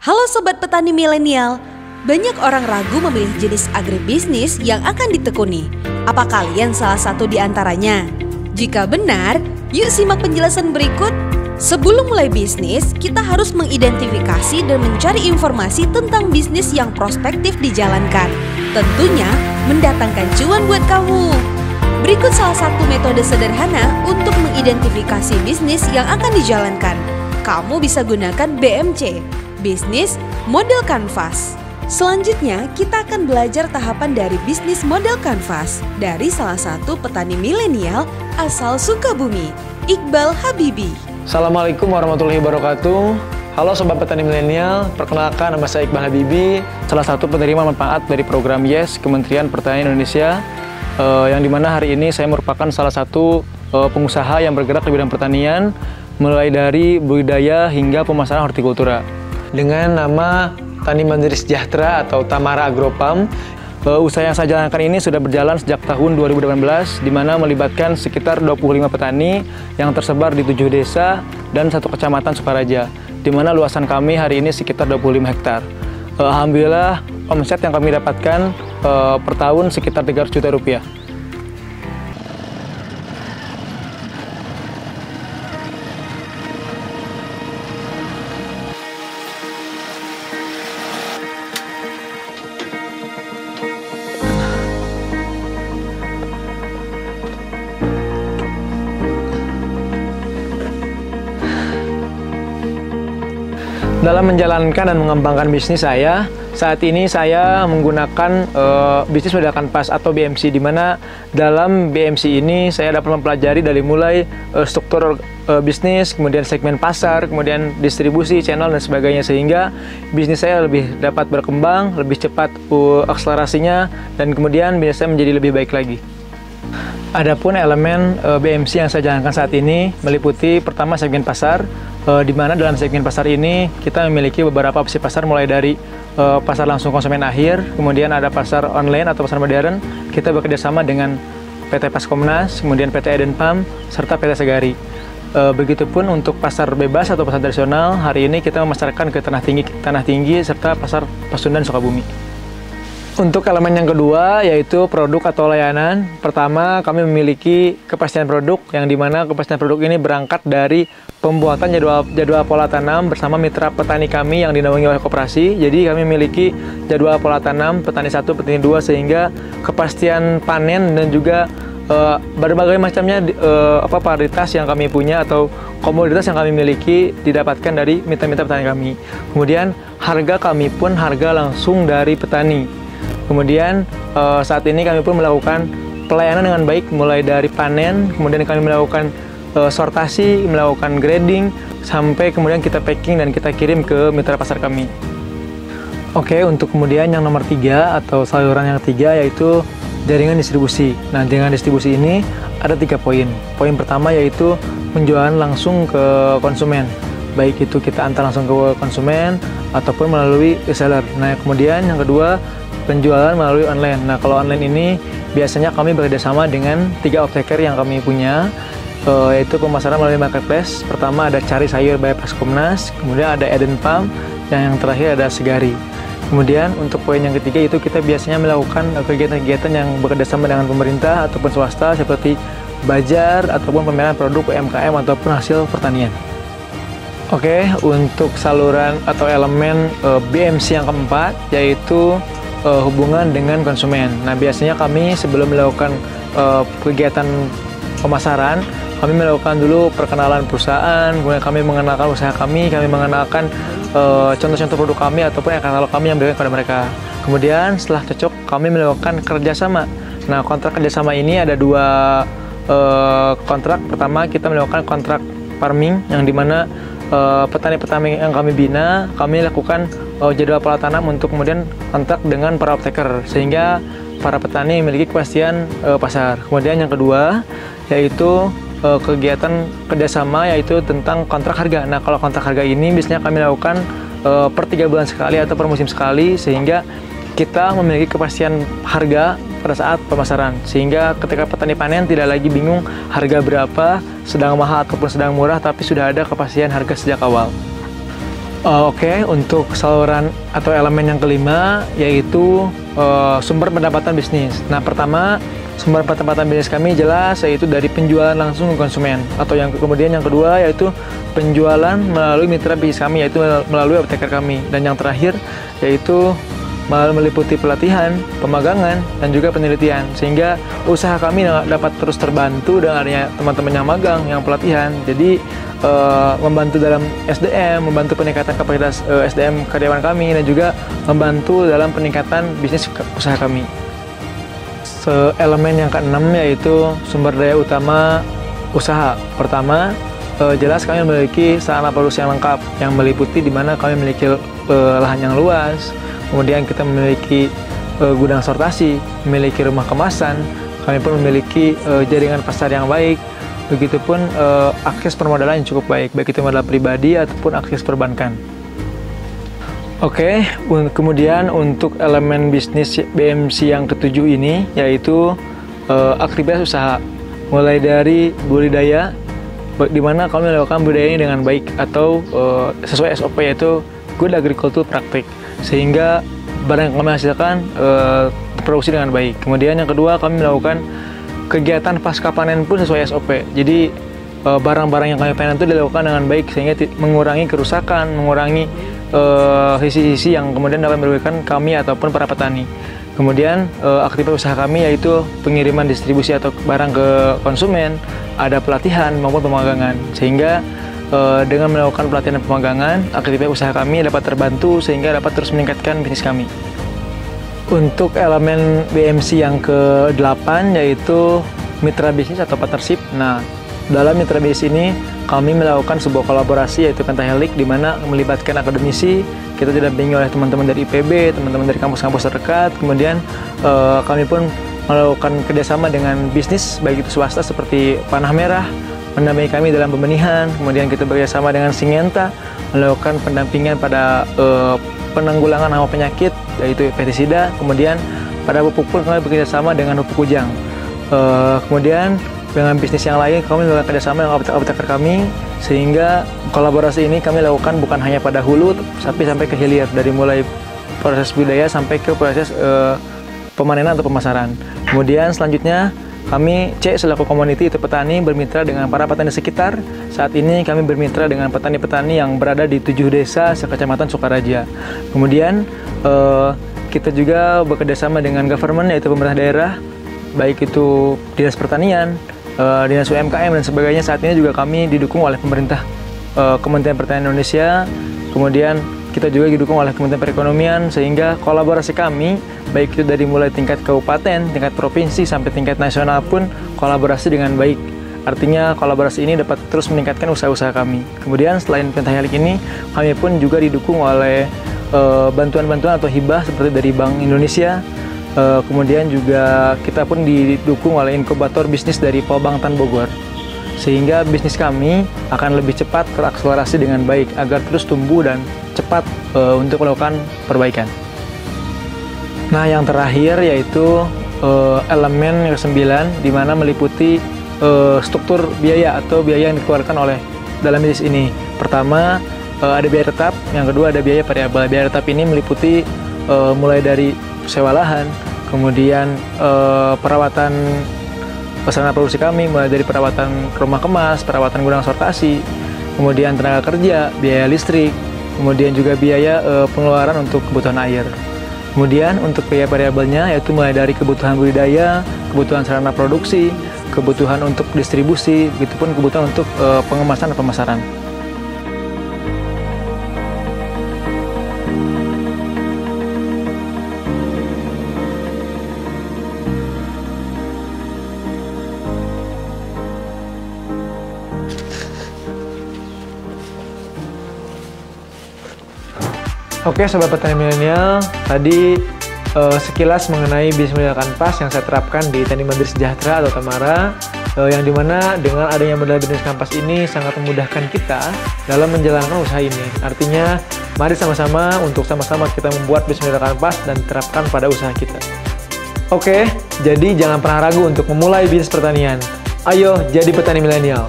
Halo Sobat Petani Milenial, banyak orang ragu memilih jenis agribisnis yang akan ditekuni. Apa kalian salah satu di antaranya? Jika benar, yuk simak penjelasan berikut. Sebelum mulai bisnis, kita harus mengidentifikasi dan mencari informasi tentang bisnis yang prospektif dijalankan. Tentunya mendatangkan cuan buat kamu. Berikut salah satu metode sederhana untuk mengidentifikasi bisnis yang akan dijalankan. Kamu bisa gunakan BMC, Bisnis Model Canvas. Selanjutnya, kita akan belajar tahapan dari bisnis model Canvas dari salah satu petani milenial asal Sukabumi, Iqbal Habibi. Assalamualaikum warahmatullahi wabarakatuh. Halo Sobat Petani Milenial, perkenalkan nama saya Iqbal Habibi, salah satu penerima manfaat dari program YES Kementerian Pertanian Indonesia, yang dimana hari ini saya merupakan salah satu pengusaha yang bergerak di bidang pertanian, mulai dari budidaya hingga pemasaran hortikultura. Dengan nama Tani Mandiri Sejahtera atau Tamara Agropam, usaha yang saya jalankan ini sudah berjalan sejak tahun 2018, di mana melibatkan sekitar 25 petani yang tersebar di 7 desa dan 1 kecamatan Sukaraja, di mana luasan kami hari ini sekitar 25 hektar. Alhamdulillah, omset yang kami dapatkan per tahun sekitar 300 juta rupiah. Dalam menjalankan dan mengembangkan bisnis saya, saat ini saya menggunakan bisnis model Canvas atau BMC, di mana dalam BMC ini saya dapat mempelajari dari mulai struktur bisnis, kemudian segmen pasar, kemudian distribusi, channel, dan sebagainya, sehingga bisnis saya lebih dapat berkembang, lebih cepat akselerasinya, dan kemudian bisnis saya menjadi lebih baik lagi. Adapun elemen BMC yang saya jalankan saat ini meliputi pertama segmen pasar, di mana dalam segmen pasar ini kita memiliki beberapa opsi pasar, mulai dari pasar langsung konsumen akhir, kemudian ada pasar online atau pasar modern. Kita bekerjasama dengan PT Paskomnas, kemudian PT Edenpam, serta PT Segari. Begitupun untuk pasar bebas atau pasar tradisional, hari ini kita memasarkan ke Tanah Tinggi serta pasar Pasundan Sukabumi. Untuk elemen yang kedua, yaitu produk atau layanan. Pertama, kami memiliki kepastian produk, yang dimana kepastian produk ini berangkat dari pembuatan jadwal pola tanam bersama mitra petani kami yang dinaungi oleh koperasi. Jadi kami memiliki jadwal pola tanam petani 1, petani 2, sehingga kepastian panen dan juga berbagai macamnya varietas yang kami punya atau komoditas yang kami miliki didapatkan dari mitra-mitra petani kami. Kemudian harga kami pun harga langsung dari petani. Kemudian saat ini kami pun melakukan pelayanan dengan baik, mulai dari panen, kemudian kami melakukan sortasi, melakukan grading, sampai kemudian kita packing dan kita kirim ke mitra pasar kami. Oke, untuk kemudian yang nomor 3 atau saluran yang 3, yaitu jaringan distribusi. Nah, jaringan distribusi ini ada 3 poin. Poin pertama yaitu penjualan langsung ke konsumen, baik itu kita antar langsung ke konsumen ataupun melalui reseller. Nah, kemudian yang kedua, penjualan melalui online. Nah, kalau online ini biasanya kami bekerjasama dengan 3 off-taker yang kami punya, yaitu pemasaran melalui marketplace. Pertama ada Cari Sayur by Paskomnas, kemudian ada Edenpam, dan yang terakhir ada Segari. Kemudian untuk poin yang ketiga itu kita biasanya melakukan kegiatan-kegiatan yang bekerjasama dengan pemerintah ataupun swasta, seperti bazar ataupun pameran produk UMKM ataupun hasil pertanian. Oke, untuk saluran atau elemen BMC yang keempat, yaitu hubungan dengan konsumen. Nah, biasanya kami sebelum melakukan kegiatan pemasaran, kami melakukan dulu perkenalan perusahaan, kemudian kami mengenalkan usaha kami mengenalkan contoh-contoh produk kami ataupun katalog kami yang diberikan kepada mereka. Kemudian setelah cocok, kami melakukan kerjasama. Nah, kontrak kerjasama ini ada 2 kontrak. Pertama, kita melakukan kontrak farming, yang dimana petani-petani yang kami bina, kami lakukan jadwal pola tanam untuk kemudian kontak dengan para off-taker, sehingga para petani memiliki kepastian pasar. Kemudian yang kedua, yaitu kegiatan kerjasama, yaitu tentang kontrak harga. Nah, kalau kontrak harga ini biasanya kami lakukan per 3 bulan sekali atau per musim sekali, sehingga kita memiliki kepastian harga pada saat pemasaran, sehingga ketika petani panen tidak lagi bingung harga berapa, sedang mahal ataupun sedang murah, tapi sudah ada kepastian harga sejak awal. Oke, untuk saluran atau elemen yang kelima yaitu sumber pendapatan bisnis. Nah, pertama, sumber pendapatan bisnis kami jelas yaitu dari penjualan langsung ke konsumen, atau kemudian yang kedua yaitu penjualan melalui mitra bisnis kami, yaitu melalui apoteker kami, dan yang terakhir yaitu meliputi pelatihan, pemagangan, dan juga penelitian, sehingga usaha kami dapat terus terbantu dengan adanya teman-teman yang magang, yang pelatihan. Jadi membantu dalam SDM, membantu peningkatan kapasitas SDM karyawan kami, dan juga membantu dalam peningkatan bisnis usaha kami. Elemen yang keenam yaitu sumber daya utama usaha. Pertama, jelas kami memiliki sarana produksi yang lengkap, yang meliputi di mana kami memiliki lahan yang luas, kemudian kita memiliki gudang sortasi, memiliki rumah kemasan, kami pun memiliki jaringan pasar yang baik, begitupun akses permodalan yang cukup baik itu modal pribadi ataupun akses perbankan. Oke, kemudian untuk elemen bisnis BMC yang ketujuh ini yaitu aktivitas usaha, mulai dari budidaya, di mana kami melakukan budidaya ini dengan baik atau sesuai SOP, yaitu Good Agricultural Practice, sehingga barang yang kami hasilkan terproduksi dengan baik. Kemudian yang kedua, kami melakukan kegiatan pasca panen pun sesuai SOP. Jadi barang-barang yang kami panen itu dilakukan dengan baik, sehingga mengurangi kerusakan, mengurangi sisi-sisi yang kemudian dapat merugikan kami ataupun para petani. Kemudian aktivitas usaha kami yaitu pengiriman distribusi atau barang ke konsumen, ada pelatihan maupun pemagangan, sehingga dengan melakukan pelatihan dan pemagangan, aktivitas usaha kami dapat terbantu sehingga dapat terus meningkatkan bisnis kami. Untuk elemen BMC yang ke-8 yaitu mitra bisnis atau partnership. Nah, dalam mitra bisnis ini kami melakukan sebuah kolaborasi yaitu Pentahelix, di mana melibatkan akademisi. Kita didampingi oleh teman-teman dari IPB, teman-teman dari kampus-kampus terdekat. Kemudian kami pun melakukan kerjasama dengan bisnis baik itu swasta seperti Panah Merah, mendampingi kami dalam pembenihan. Kemudian kita bekerjasama dengan Syngenta melakukan pendampingan pada penanggulangan hama penyakit yaitu pestisida. Kemudian pada pupuk pun kami bekerjasama dengan Pupuk Ujang. Kemudian dengan bisnis yang lain kami melakukan kerjasama dengan apoteker kami, sehingga kolaborasi ini kami lakukan bukan hanya pada hulu tapi sampai ke hilir, dari mulai proses budidaya sampai ke proses pemanenan atau pemasaran. Kemudian selanjutnya kami selaku community itu petani bermitra dengan para petani sekitar. Saat ini kami bermitra dengan petani-petani yang berada di 7 desa sekecamatan Sukaraja. Kemudian kita juga bekerjasama dengan government yaitu pemerintah daerah, baik itu dinas pertanian, dinas UMKM dan sebagainya. Saat ini juga kami didukung oleh pemerintah, Kementerian Pertanian Indonesia. Kemudian kita juga didukung oleh Kementerian Perekonomian, sehingga kolaborasi kami baik itu dari mulai tingkat kabupaten, tingkat provinsi sampai tingkat nasional pun kolaborasi dengan baik. Artinya kolaborasi ini dapat terus meningkatkan usaha-usaha kami. Kemudian selain Pentahelix ini, kami pun juga didukung oleh bantuan-bantuan atau hibah seperti dari Bank Indonesia. Kemudian juga kita pun didukung oleh inkubator bisnis dari Polbank Tan Bogor, sehingga bisnis kami akan lebih cepat terakselerasi dengan baik agar terus tumbuh dan cepat untuk melakukan perbaikan. Nah, yang terakhir yaitu elemen yang ke-9, di mana meliputi struktur biaya atau biaya yang dikeluarkan oleh dalam bisnis ini. Pertama, ada biaya tetap, yang kedua ada biaya variabel. Biaya tetap ini meliputi mulai dari sewa lahan, kemudian perawatan sarana produksi kami, mulai dari perawatan rumah kemas, perawatan gudang sortasi, kemudian tenaga kerja, biaya listrik, kemudian juga biaya pengeluaran untuk kebutuhan air. Kemudian untuk biaya variabelnya yaitu mulai dari kebutuhan budidaya, kebutuhan sarana produksi, kebutuhan untuk distribusi, begitupun kebutuhan untuk pengemasan dan pemasaran. Oke, sobat petani milenial, tadi sekilas mengenai bisnis modal kanvas yang saya terapkan di Tani Mandiri Sejahtera atau Tamara, yang dimana dengan adanya modal bisnis kanvas ini sangat memudahkan kita dalam menjalankan usaha ini. Artinya, mari sama-sama kita membuat bisnis modal kanvas dan diterapkan pada usaha kita. Oke, jadi jangan pernah ragu untuk memulai bisnis pertanian. Ayo jadi petani milenial.